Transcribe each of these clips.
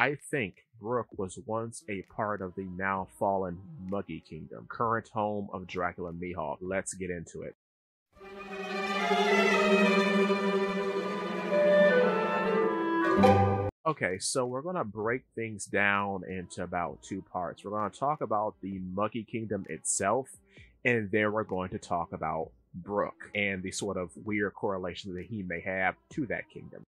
I think Brook was once a part of the now fallen Muggy Kingdom, current home of Dracula Mihawk. Let's get into it. Okay, so we're going to break things down into about two parts. We're going to talk about the Muggy Kingdom itself, and then we're going to talk about Brook and the sort of weird correlation that he may have to that kingdom.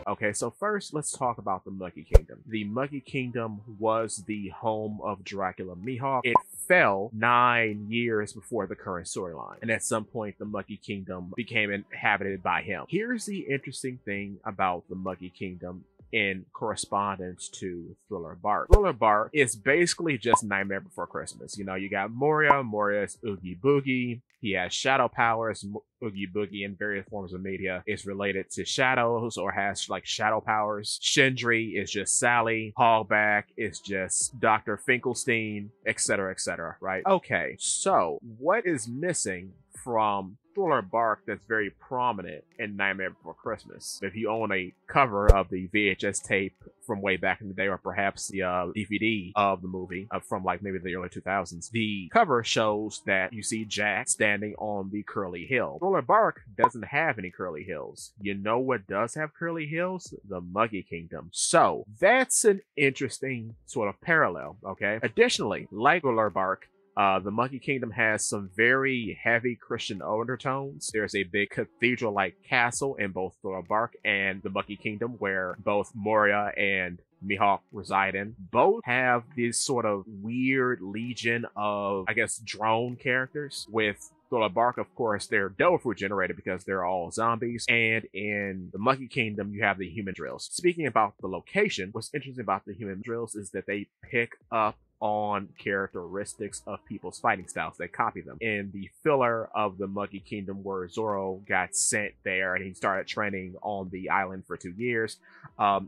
Okay, so first let's talk about the Muggy Kingdom. The Muggy Kingdom was the home of Dracula Mihawk. It fell 9 years before the current storyline, and at some point the Muggy Kingdom became inhabited by him. Here's the interesting thing about the Muggy Kingdom in correspondence to Thriller Bark. Thriller Bark is basically just Nightmare Before Christmas. You know, you got Moria. Moria's Oogie Boogie. He has shadow powers. Oogie Boogie in various forms of media is related to shadows or has like shadow powers. Shendry is just Sally. Hogback is just Dr. Finkelstein, etc., right? Okay, so what is missing from Thriller Bark that's very prominent in Nightmare Before Christmas? If you own a cover of the VHS tape from way back in the day, or perhaps the DVD of the movie from like maybe the early 2000s, the cover shows that you see Jack standing on the curly hill. Thriller Bark doesn't have any curly hills. You know what does have curly hills? The Muggy Kingdom. So that's an interesting sort of parallel, okay? Additionally, like Thriller Bark, the Muggy Kingdom has some very heavy Christian undertones. There's a big cathedral-like castle in both Thriller Bark and the Muggy Kingdom where both Moria and Mihawk reside in. Both have this sort of weird legion of, I guess, drone characters. With Thriller Bark, of course, they're devil fruit generated because they're all zombies. And in the Muggy Kingdom, you have the human drills. Speaking about the location, what's interesting about the human drills is that they pick up on characteristics of people's fighting styles. They copy them. In the filler of the Muggy Kingdom where Zoro got sent there and he started training on the island for 2 years,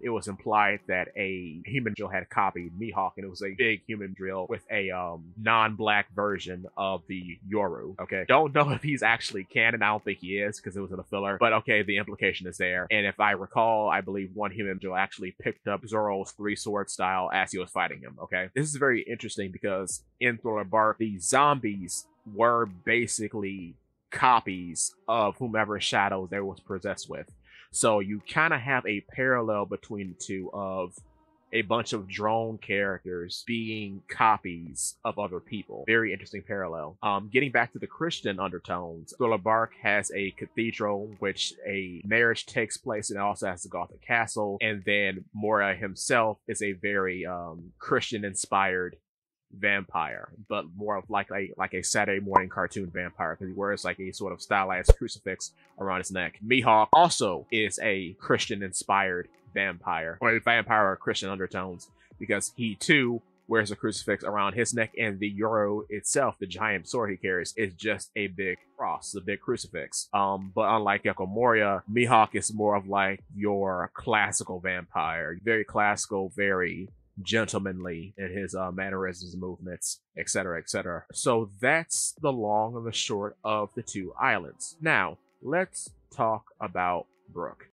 it was implied that a human drill had copied Mihawk, and it was a big human drill with a non-black version of the Yoru. Okay, don't know if he's actually canon. I don't think he is because it was in a filler, but okay, the implication is there. And if I recall, I believe one human drill actually picked up Zoro's three-sword style as he was fighting him. Okay, this is very interesting because in Thriller Bark, the zombies were basically copies of whomever shadow they was possessed with. So you kind of have a parallel between the two of a bunch of drone characters being copies of other people. Very interesting parallel. Getting back to the Christian undertones, Thriller Bark has a cathedral which a marriage takes place, and it also has the Gothic castle. And then Moria himself is a very Christian-inspired vampire, but more of like a Saturday morning cartoon vampire, because he wears like a sort of stylized crucifix around his neck. Mihawk also is a Christian-inspired vampire, or a vampire with Christian undertones, because he too wears a crucifix around his neck, and the Yoru itself, the giant sword he carries, is just a big cross, a big crucifix. But unlike Echo Moria, Mihawk is more of like your classical vampire, very classical, very gentlemanly in his mannerisms, movements, etc. So that's the long and the short of the two islands. Now let's talk about Brook.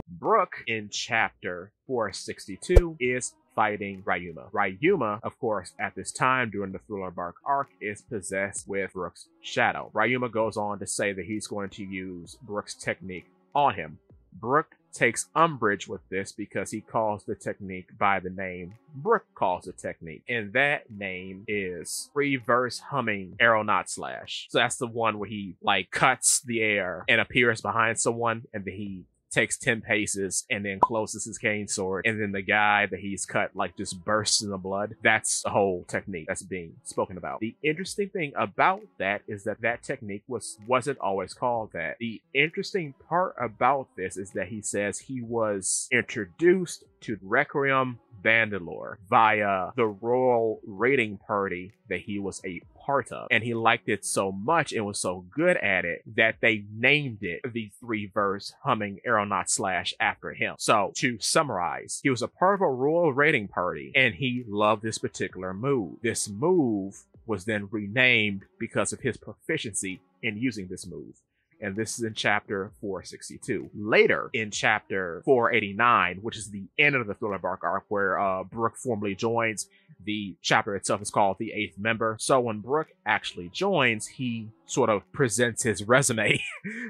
Brook in chapter 462 is fighting Ryuma. Ryuma, of course, at this time during the Thriller Bark arc, is possessed with Brook's shadow. Ryuma goes on to say that he's going to use Brook's technique on him. Brook takes umbrage with this because he calls the technique by the name Brook calls the technique, and that name is reverse humming aeronaut slash. So that's the one where he like cuts the air and appears behind someone, and then he takes 10 paces and then closes his cane sword, and then the guy that he's cut like just bursts in the blood. That's the whole technique that's being spoken about. The interesting thing about that is that that technique wasn't always called that. The interesting part about this is that he says he was introduced to Requiem Vandalore via the royal raiding party that he was a part of, and he liked it so much and was so good at it that they named it the 3-verse humming aeronaut slash after him. So to summarize, he was a part of a royal raiding party and he loved this particular move. This move was then renamed because of his proficiency in using this move. And this is in chapter 462. Later, in chapter 489, which is the end of the Thriller Bark arc, where Brook formally joins, the chapter itself is called The Eighth Member. So when Brook actually joins, he sort of presents his resume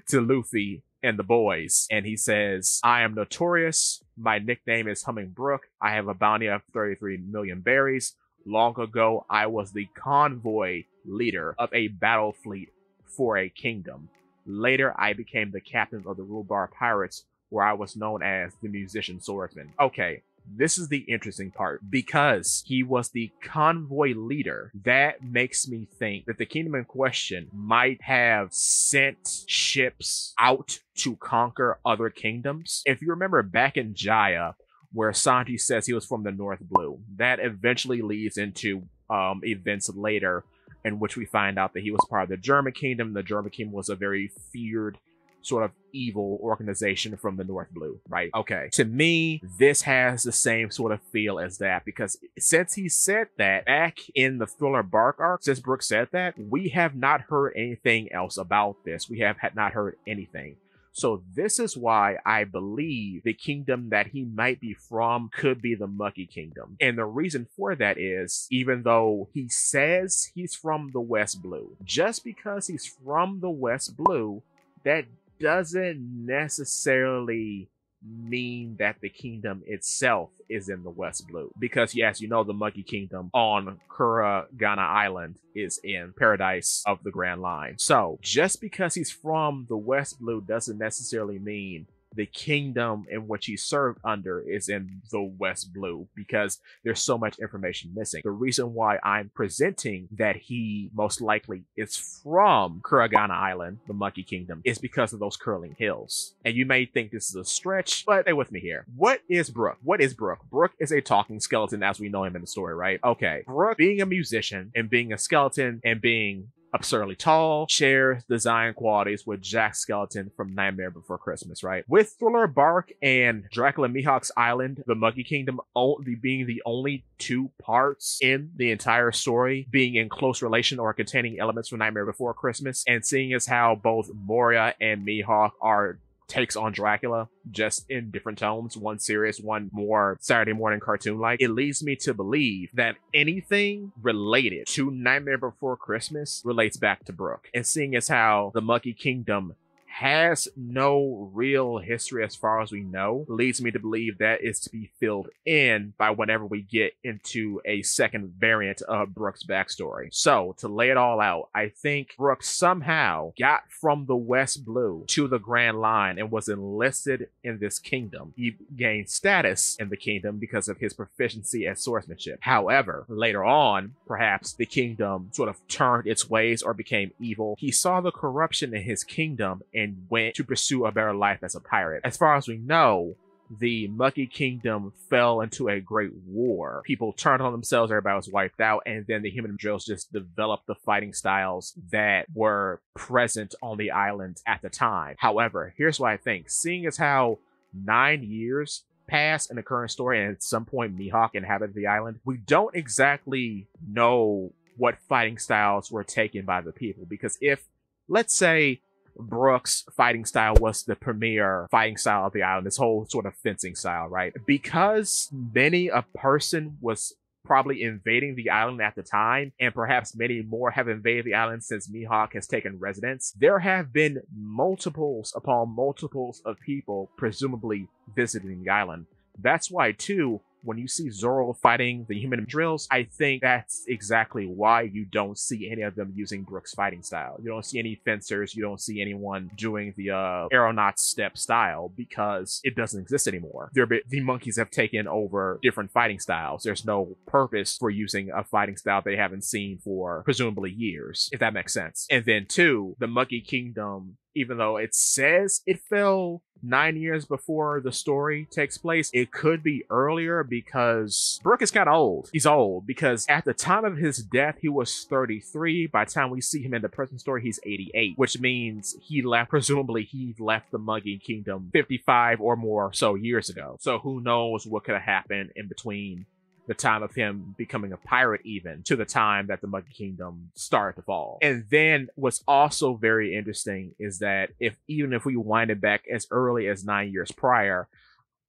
to Luffy and the boys, and he says, "I am notorious. My nickname is Humming Brook. I have a bounty of 33 million berries. Long ago, I was the convoy leader of a battle fleet for a kingdom. Later, I became the captain of the Rulbar Pirates, where I was known as the Musician Swordsman." Okay, this is the interesting part. Because he was the convoy leader, that makes me think that the kingdom in question might have sent ships out to conquer other kingdoms. If you remember back in Jaya, where Sanji says he was from the North Blue, that eventually leads into events later in which we find out that he was part of the German kingdom. The German kingdom was a very feared, sort of evil organization from the North Blue, right? Okay. To me, this has the same sort of feel as that, because since he said that back in the Thriller Bark arc, since Brook said that, we have not heard anything else about this. We have not heard anything. So this is why I believe the kingdom that he might be from could be the Monkey Kingdom. And the reason for that is, even though he says he's from the West Blue, just because he's from the West Blue, that doesn't necessarily mean that the kingdom itself is in the West Blue. Because yes, you know, the Monkey Kingdom on Kuragana Island is in Paradise of the Grand Line. So just because he's from the West Blue doesn't necessarily mean the kingdom in which he served under is in the West Blue, because there's so much information missing. The reason why I'm presenting that he most likely is from Kuragana Island, the Monkey Kingdom, is because of those curling hills. And you may think this is a stretch, but stay with me here. What is Brook? What is Brook? Brook is a talking skeleton as we know him in the story, right? Okay. Brook, being a musician and being a skeleton and being absurdly tall, shares design qualities with Jack Skeleton from Nightmare Before Christmas, right? With Thriller Bark and Dracula Mihawk's Island, the Monkey Kingdom being the only two parts in the entire story being in close relation or containing elements from Nightmare Before Christmas, and seeing as how both Moria and Mihawk are takes on Dracula, just in different tones, one serious, one more Saturday morning cartoon-like, it leads me to believe that anything related to Nightmare Before Christmas relates back to Brook. And seeing as how the Monkey Kingdom has no real history as far as we know, leads me to believe that is to be filled in by whenever we get into a second variant of Brook's backstory. So, to lay it all out, I think Brook somehow got from the West Blue to the Grand Line and was enlisted in this kingdom. He gained status in the kingdom because of his proficiency at swordsmanship. However, later on, perhaps the kingdom sort of turned its ways or became evil. He saw the corruption in his kingdom and went to pursue a better life as a pirate. As far as we know, the Monkey Kingdom fell into a great war. People turned on themselves, everybody was wiped out, and then the human drills just developed the fighting styles that were present on the island at the time. However, here's what I think. Seeing as how 9 years passed in the current story, and at some point Mihawk inhabited the island, we don't exactly know what fighting styles were taken by the people. Because if, let's say, Brook's fighting style was the premier fighting style of the island, this whole sort of fencing style, right? Because many a person was probably invading the island at the time, and perhaps many more have invaded the island since Mihawk has taken residence, there have been multiples upon multiples of people presumably visiting the island. That's why, too, when you see Zoro fighting the human drills, I think that's exactly why you don't see any of them using Brook's fighting style. You don't see any fencers, you don't see anyone doing the aeronaut step style, because it doesn't exist anymore. The monkeys have taken over different fighting styles. There's no purpose for using a fighting style they haven't seen for presumably years, if that makes sense. And then two, the Monkey Kingdom, even though it says it fell 9 years before the story takes place, it could be earlier, because Brook is kind of old. He's old because at the time of his death, he was 33. By the time we see him in the present story, he's 88, which means presumably he left the Monkey Kingdom 55 or more so years ago. So who knows what could have happened in between the time of him becoming a pirate even to the time that the Monkey Kingdom started to fall. And then what's also very interesting is that even if we wind it back as early as 9 years prior,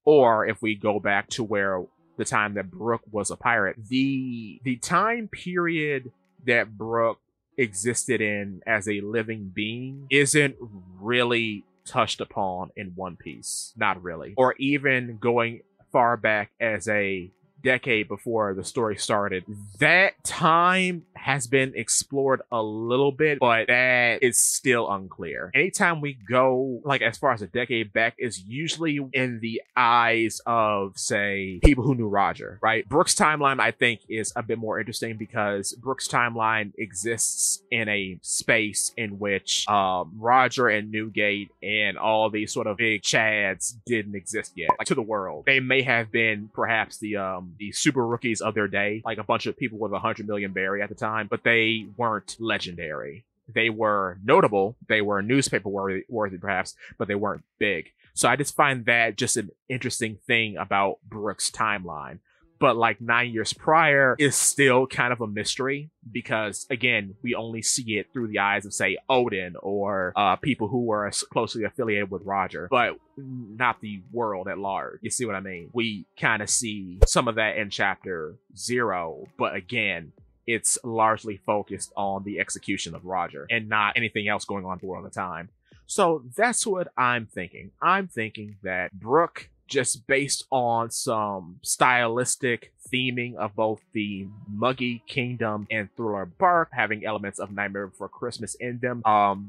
or if we go back to where the time that Brook was a pirate, the time period that Brook existed in as a living being isn't really touched upon in One Piece. Not really. Or even going far back as a decade before the story started. That time has been explored a little bit, but that is still unclear. Anytime we go, like, as far as a decade back, is usually in the eyes of, say, people who knew Roger, right? Brook's timeline, I think, is a bit more interesting because Brook's timeline exists in a space in which Roger and Newgate and all these sort of big chads didn't exist yet, like, to the world. They may have been perhaps the super rookies of their day, like a bunch of people with 100 million berry at the time, but they weren't legendary. They were notable, they were newspaper worthy perhaps, but they weren't big. So I just find that just an interesting thing about Brook's timeline. But like 9 years prior is still kind of a mystery because, again, we only see it through the eyes of, say, Odin or people who were closely affiliated with Roger, but not the world at large. You see what I mean? We kind of see some of that in chapter 0, but again, it's largely focused on the execution of Roger and not anything else going on in the world at the time. So that's what I'm thinking. I'm thinking that Brook, just based on some stylistic theming of both the Monkey Kingdom and Thriller Bark having elements of Nightmare Before Christmas in them,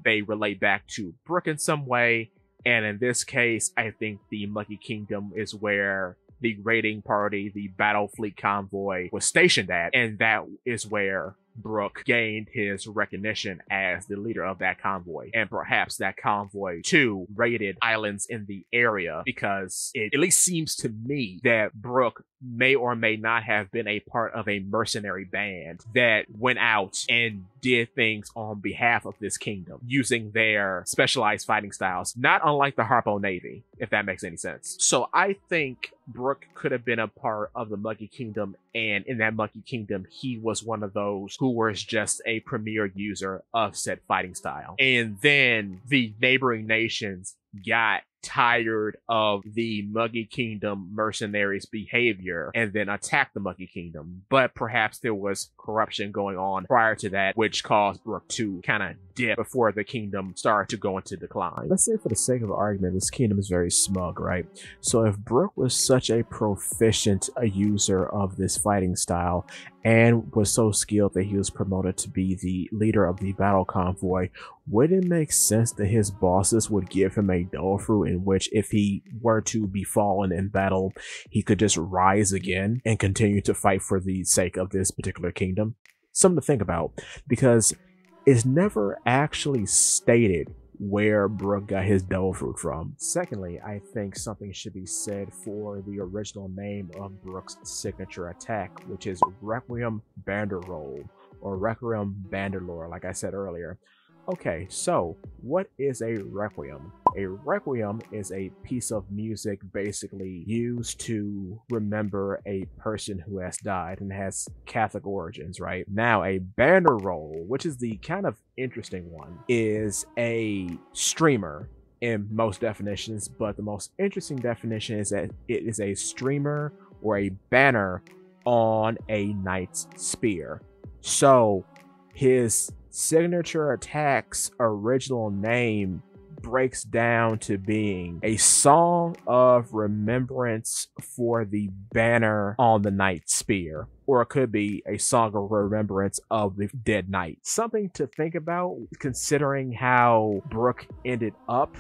they relate back to Brook in some way. And in this case, I think the Monkey Kingdom is where the raiding party, the battle fleet convoy, was stationed at, and that is where Brook gained his recognition as the leader of that convoy. And perhaps that convoy too raided islands in the area, because it at least seems to me that Brook may or may not have been a part of a mercenary band that went out and did things on behalf of this kingdom using their specialized fighting styles, not unlike the Harpo Navy, if that makes any sense. So I think Brook could have been a part of the Monkey Kingdom, and in that Monkey Kingdom, he was one of those who was just a premier user of said fighting style. And then the neighboring nations got tired of the Monkey Kingdom mercenaries' behavior and then attacked the Monkey Kingdom. But perhaps there was corruption going on prior to that, which caused Brook to kind of dip before the kingdom started to go into decline. Let's say, for the sake of argument, this kingdom is very smug, right? So if Brook was such a proficient user of this fighting style and was so skilled that he was promoted to be the leader of the battle convoy, would it make sense that his bosses would give him a devil fruit in which, if he were to be fallen in battle, he could just rise again and continue to fight for the sake of this particular kingdom? Something to think about, because it's never actually stated where Brook got his devil fruit from. Secondly, I think something should be said for the original name of Brook's signature attack, which is Requiem Banderroll, or Requiem Banderlore, like I said earlier. Okay, so what is a requiem? A requiem is a piece of music basically used to remember a person who has died and has Catholic origins, right? Now, a banderroll, which is the kind of interesting one, is a streamer in most definitions, but the most interesting definition is that it is a streamer or a banner on a knight's spear. So his signature attack's original name breaks down to being a song of remembrance for the banner on the knight's spear, or it could be a song of remembrance of the dead knight. Something to think about, considering how Brook ended up,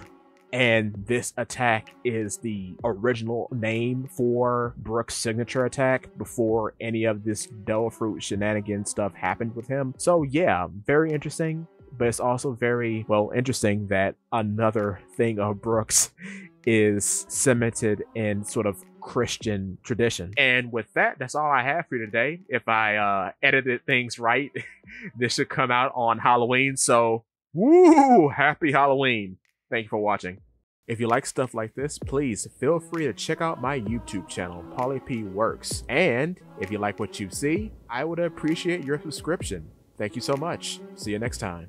and this attack is the original name for Brook's signature attack before any of this devil fruit shenanigan stuff happened with him. So yeah, very interesting, but it's also very, well, interesting that another thing of Brook's is cemented in sort of Christian tradition. And with that, that's all I have for you today. If I edited things right, this should come out on Halloween. So, woo! Happy Halloween. Thank you for watching. If you like stuff like this, please feel free to check out my YouTube channel, Polipede Works. And if you like what you see, I would appreciate your subscription. Thank you so much. See you next time.